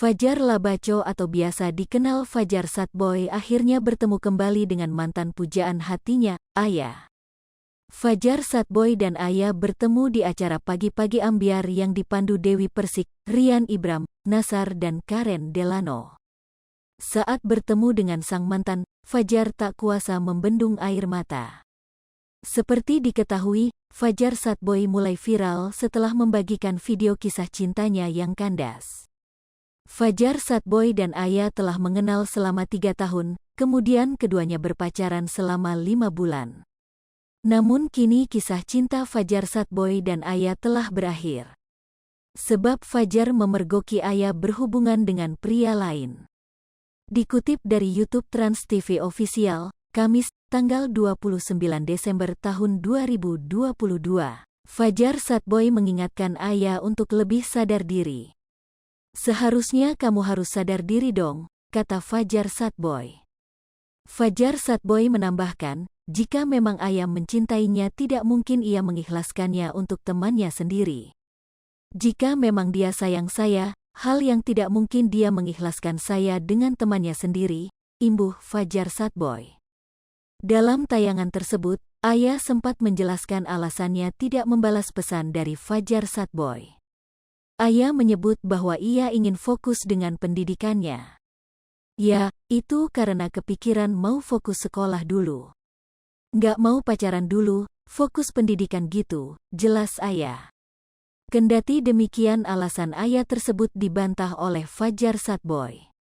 Fajar Labaco atau biasa dikenal Fajar Satboy akhirnya bertemu kembali dengan mantan pujaan hatinya, Aya. Fajar Satboy dan Aya bertemu di acara Pagi-Pagi Ambyar yang dipandu Dewi Persik, Rian Ibram, Nasar dan Karen Delano. Saat bertemu dengan sang mantan, Fajar tak kuasa membendung air mata. Seperti diketahui, Fajar Satboy mulai viral setelah membagikan video kisah cintanya yang kandas. Fajar Satboy dan Aya telah mengenal selama 3 tahun, kemudian keduanya berpacaran selama 5 bulan. Namun kini kisah cinta Fajar Satboy dan Aya telah berakhir. Sebab Fajar memergoki Aya berhubungan dengan pria lain. Dikutip dari YouTube Trans TV Official, Kamis, tanggal 29 Desember tahun 2022, Fajar Satboy mengingatkan Aya untuk lebih sadar diri. "Seharusnya kamu harus sadar diri dong," kata Fajar Satboy. Fajar Satboy menambahkan, jika memang Aya mencintainya tidak mungkin ia mengikhlaskannya untuk temannya sendiri. Jika memang dia sayang saya, hal yang tidak mungkin dia mengikhlaskan saya dengan temannya sendiri, imbuh Fajar Satboy. Dalam tayangan tersebut, Aya sempat menjelaskan alasannya tidak membalas pesan dari Fajar Satboy. Aya menyebut bahwa ia ingin fokus dengan pendidikannya. "Ya, itu karena kepikiran mau fokus sekolah dulu. Nggak mau pacaran dulu, fokus pendidikan gitu," jelas Aya. Kendati demikian alasan Aya tersebut dibantah oleh Fajar Satboy.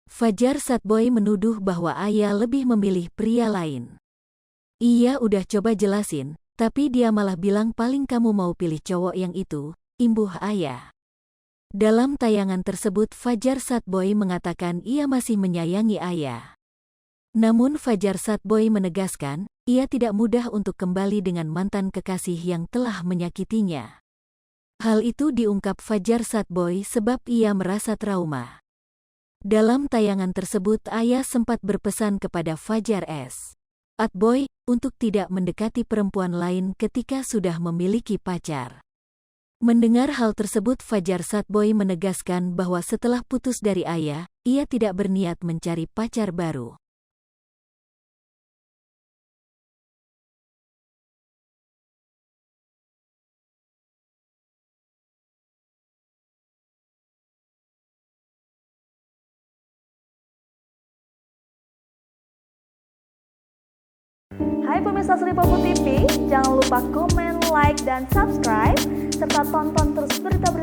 Fajar Satboy menuduh bahwa Aya lebih memilih pria lain. "Iya udah coba jelasin, tapi dia malah bilang paling kamu mau pilih cowok yang itu," imbuh Aya. Dalam tayangan tersebut Fajar Satboy mengatakan ia masih menyayangi Aya. Namun Fajar Satboy menegaskan, ia tidak mudah untuk kembali dengan mantan kekasih yang telah menyakitinya. Hal itu diungkap Fajar Satboy sebab ia merasa trauma. Dalam tayangan tersebut Aya sempat berpesan kepada Fajar Satboy untuk tidak mendekati perempuan lain ketika sudah memiliki pacar. Mendengar hal tersebut Fajar Satboy menegaskan bahwa setelah putus dari Aya, ia tidak berniat mencari pacar baru. Hai pemirsa Sri Popo TV, jangan lupa komen, like, dan subscribe, serta tonton terus berita-berita